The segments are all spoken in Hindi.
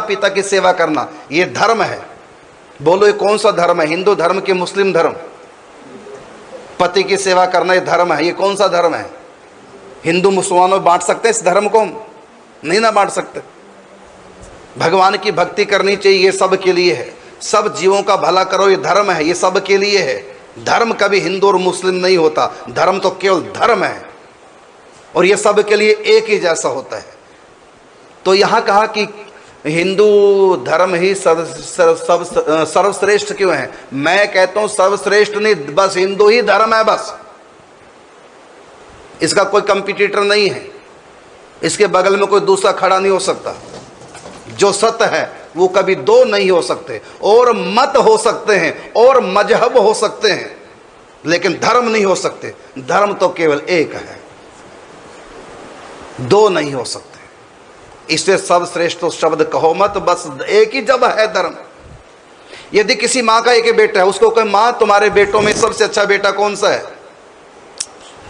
पिता की सेवा करना ये धर्म है। बोलो ये कौन सा धर्म है? हिंदू धर्म के मुस्लिम धर्म? पति की सेवा करना ये धर्म है। ये कौन सा धर्म है? हिंदू मुसलमानों बांट सकते इस धर्म को? नहीं ना बांट सकते। भगवान की भक्ति करनी चाहिए, ये सब के लिए है। सब जीवों का भला करो, ये धर्म है, ये सब के लिए है। धर्म कभी हिंदू और मुस्लिम नहीं होता। धर्म तो केवल धर्म है और ये सब के लिए एक ही जैसा होता है। तो यहाँ कहा कि हिंदू धर्म ही सर्वश्रेष्ठ क्यों है? मैं कहता हूं सर्वश्रेष्ठ नहीं, बस हिंदू ही धर्म है, बस। इसका कोई कंपटीटर नहीं है, इसके बगल में कोई दूसरा खड़ा नहीं हो सकता। जो सत्य है वो कभी दो नहीं हो सकते, और मत हो सकते हैं और मजहब हो सकते हैं, लेकिन धर्म नहीं हो सकते। धर्म तो केवल एक है, दो नहीं हो सकते। इससे सर्वश्रेष्ठ तो शब्द कहो मत, बस एक ही जब है धर्म। यदि किसी माँ का एक ही बेटा है, उसको कहे माँ तुम्हारे बेटों में सबसे अच्छा बेटा कौन सा है?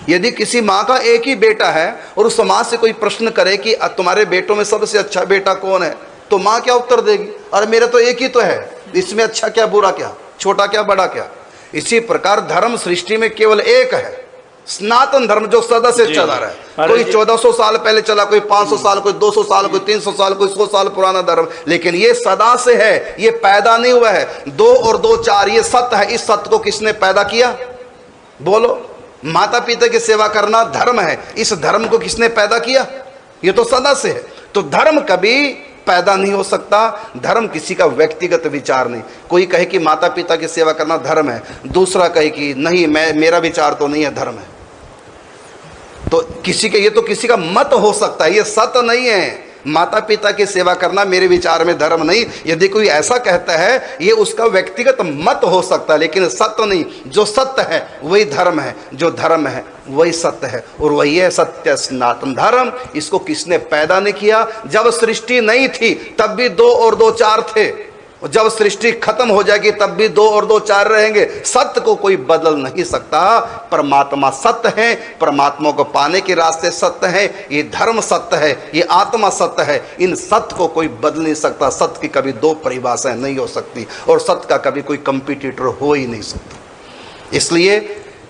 यदि किसी माँ का एक ही बेटा है और उस समाज से कोई प्रश्न करे कि तुम्हारे बेटों में सबसे अच्छा बेटा कौन है, तो माँ क्या उत्तर देगी? अरे मेरा तो एक ही तो है, इसमें अच्छा क्या बुरा क्या, छोटा क्या बड़ा क्या। इसी प्रकार धर्म सृष्टि में केवल एक है, सनातन धर्म जो सदा से चला रहा है। कोई 1400 साल पहले चला, कोई 500 साल, कोई 200 साल, कोई 300 साल, कोई 100 साल पुराना धर्म, लेकिन ये सदा से है, ये पैदा नहीं हुआ है। 2 और 2 4 ये सत्य है। इस सत्य को किसने पैदा किया? बोलो। माता पिता की सेवा करना धर्म है। इस धर्म को किसने पैदा किया? ये तो सदा से है। तो धर्म कभी पैदा नहीं हो सकता। धर्म किसी का व्यक्तिगत विचार नहीं। कोई कहे कि माता पिता की सेवा करना धर्म है, दूसरा कहे कि नहीं मेरा विचार तो नहीं है, धर्म है। तो किसी के, ये तो किसी का मत हो सकता है, ये सत्य नहीं है। माता पिता की सेवा करना मेरे विचार में धर्म नहीं। यदि कोई ऐसा कहता है, ये उसका व्यक्तिगत मत हो सकता है, लेकिन सत्य नहीं। जो सत्य है वही धर्म है, जो धर्म है वही सत्य है, और वही है सत्य सनातन धर्म। इसको किसने पैदा नहीं किया? जब सृष्टि नहीं थी तब भी 2 और 2 4 थे, और जब सृष्टि खत्म हो जाएगी तब भी 2 और 2 4 रहेंगे। सत्य को कोई बदल नहीं सकता। परमात्मा सत्य है, परमात्मा को पाने के रास्ते सत्य है, ये धर्म सत्य है, ये आत्मा सत्य है। इन सत्य को कोई बदल नहीं सकता। सत्य की कभी 2 परिभाषाएं नहीं हो सकती, और सत्य का कभी कोई कंपटीटर हो ही नहीं सकता। इसलिए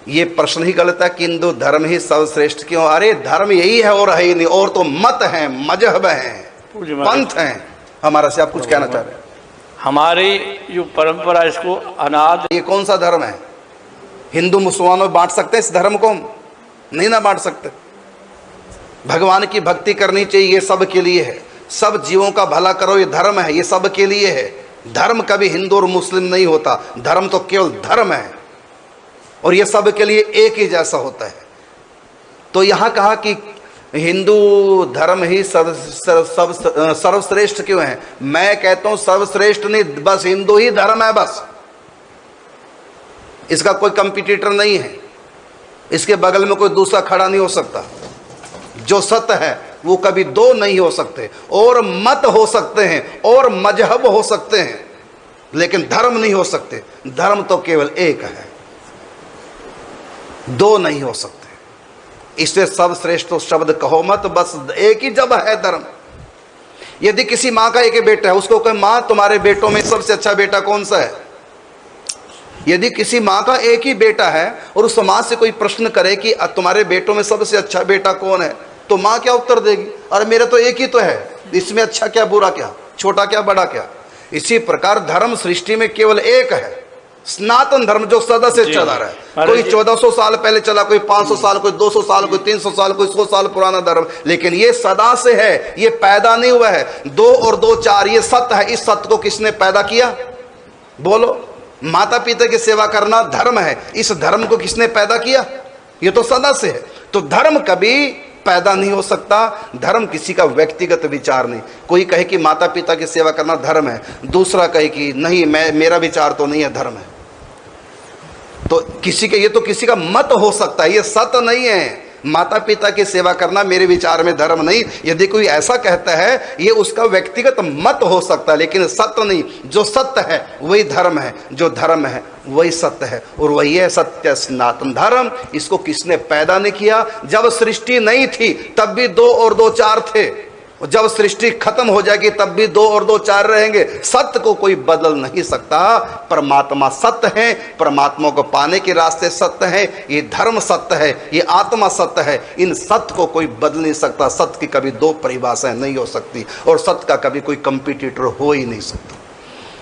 ये प्रश्न ही गलत है कि हिंदू धर्म ही सर्वश्रेष्ठ क्यों? अरे धर्म यही है और है ही नहीं, और तो मत है, मजहब है, पंथ है हमारा। से आप कुछ कहना चाह रहे हैं? हमारी जो परंपरा, इसको अनाद, ये कौन सा धर्म है? हिंदू मुसलमानों बांट सकते इस धर्म को? नहीं ना बांट सकते। भगवान की भक्ति करनी चाहिए, ये सब के लिए है। सब जीवों का भला करो, ये धर्म है, ये सब के लिए है। धर्म कभी हिंदू और मुस्लिम नहीं होता। धर्म तो केवल धर्म है और ये सब के लिए एक ही जैसा होता है। तो यहाँ कहा कि हिंदू धर्म ही सर्वश्रेष्ठ क्यों है? मैं कहता हूं सर्वश्रेष्ठ नहीं, बस हिंदू ही धर्म है, बस। इसका कोई कंपटीटर नहीं है, इसके बगल में कोई दूसरा खड़ा नहीं हो सकता। जो सत्य है वो कभी 2 नहीं हो सकते, और मत हो सकते हैं और मजहब हो सकते हैं, लेकिन धर्म नहीं हो सकते। धर्म तो केवल एक है, 2 नहीं हो सकते। इससे सर्वश्रेष्ठ तो शब्द कहो मत, बस एक ही जब है धर्म। यदि किसी माँ का एक ही बेटा है, उसको कहे माँ तुम्हारे बेटों में सबसे अच्छा बेटा कौन सा है? यदि किसी माँ का एक ही बेटा है और उस समाज से कोई प्रश्न करे कि तुम्हारे बेटों में सबसे अच्छा बेटा कौन है, तो माँ क्या उत्तर देगी? अरे मेरा तो एक ही तो है, इसमें अच्छा क्या बुरा क्या, छोटा क्या बड़ा क्या। इसी प्रकार धर्म सृष्टि में केवल एक है, सनातन धर्म जो सदा से चला रहा है। कोई 1400 साल पहले चला, कोई 500 साल, कोई 200 साल, कोई 300 साल, कोई 100 साल पुराना धर्म, लेकिन ये सदा से है, ये पैदा नहीं हुआ है। 2 और 2 4 ये सत्य है। इस सत्य को किसने पैदा किया? बोलो। माता पिता की सेवा करना धर्म है। इस धर्म को किसने पैदा किया? ये तो सदा से है। तो धर्म कभी पैदा नहीं हो सकता। धर्म किसी का व्यक्तिगत विचार नहीं। कोई कहे कि माता पिता की सेवा करना धर्म है, दूसरा कहे कि नहीं मेरा विचार तो नहीं है, धर्म है। तो किसी के, ये तो किसी का मत हो सकता है, ये सत्य नहीं है। माता पिता की सेवा करना मेरे विचार में धर्म नहीं। यदि कोई ऐसा कहता है, ये उसका व्यक्तिगत मत हो सकता है, लेकिन सत्य नहीं। जो सत्य है वही धर्म है, जो धर्म है वही सत्य है, और वही है सत्य सनातन धर्म। इसको किसने पैदा नहीं किया? जब सृष्टि नहीं थी तब भी 2 और 2 4 थे, जब सृष्टि खत्म हो जाएगी तब भी 2 और 2 4 रहेंगे। सत्य को कोई बदल नहीं सकता। परमात्मा सत्य है, परमात्मा को पाने के रास्ते सत्य है, ये धर्म सत्य है, ये आत्मा सत्य है। इन सत्य को कोई बदल नहीं सकता। सत्य की कभी 2 परिभाषाएं नहीं हो सकती और सत्य का कभी कोई कंपटीटर हो ही नहीं सकता।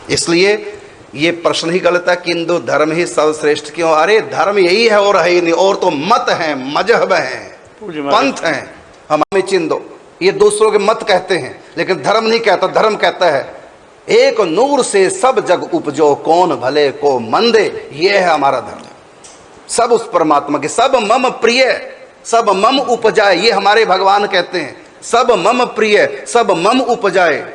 इसलिए ये प्रश्न ही गलत है कि हिंदू धर्म ही सर्वश्रेष्ठ क्यों। अरे धर्म यही है और है ही नहीं। और तो मत हैं, मजहब हैं, पंथ हैं, हमें चिन्ह दो। ये दूसरों के मत कहते हैं लेकिन धर्म नहीं कहता। धर्म कहता है एक नूर से सब जग उपजो, कौन भले को मंदे। ये है हमारा धर्म। सब उस परमात्मा के, सब मम प्रिय, सब मम उपजाए। ये हमारे भगवान कहते हैं, सब मम प्रिय, सब मम उपजाए।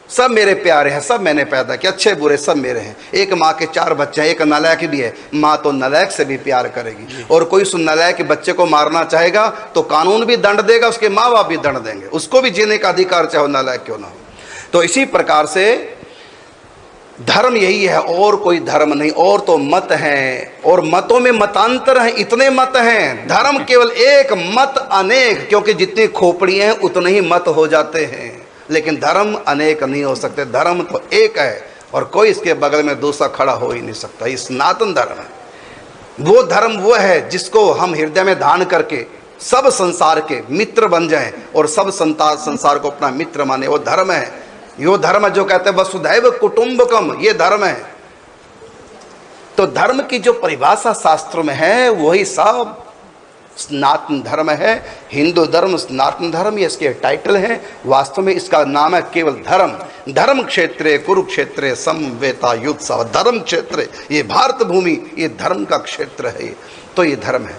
सब मेरे प्यारे हैं, सब मैंने पैदा किया, अच्छे बुरे सब मेरे हैं। एक माँ के 4 बच्चे हैं, एक नालायक भी है। माँ तो नालायक से भी प्यार करेगी। और कोई उस नालायक के बच्चे को मारना चाहेगा तो कानून भी दंड देगा, उसके माँ बाप भी दंड देंगे, उसको भी जीने का अधिकार चाहे वो नालायक क्यों ना हो। तो इसी प्रकार से धर्म यही है और कोई धर्म नहीं। और तो मत हैं और मतों में मतांतर हैं, इतने मत हैं। धर्म केवल एक, मत अनेक, क्योंकि जितनी खोपड़ियाँ हैं उतने ही मत हो जाते हैं। लेकिन धर्म अनेक नहीं हो सकते। धर्म तो एक है और कोई इसके बगल में दूसरा खड़ा हो ही नहीं सकता। ये सनातन धर्म है। वो धर्म वो है जिसको हम हृदय में धारण करके सब संसार के मित्र बन जाएं और सब संसार को अपना मित्र माने। वो धर्म है। यो धर्म जो कहते हैं वसुधैव कुटुंबकम, ये धर्म है। तो धर्म की जो परिभाषा शास्त्रों में है वही सब सनातन धर्म है। हिंदू धर्म सनातन धर्म, ये इसके टाइटल है। वास्तव में इसका नाम है केवल धर्म। धर्म क्षेत्रे कुरुक्षेत्रे समवेता युत्सव। धर्म क्षेत्र, ये भारत भूमि, ये धर्म का क्षेत्र है। तो ये धर्म है।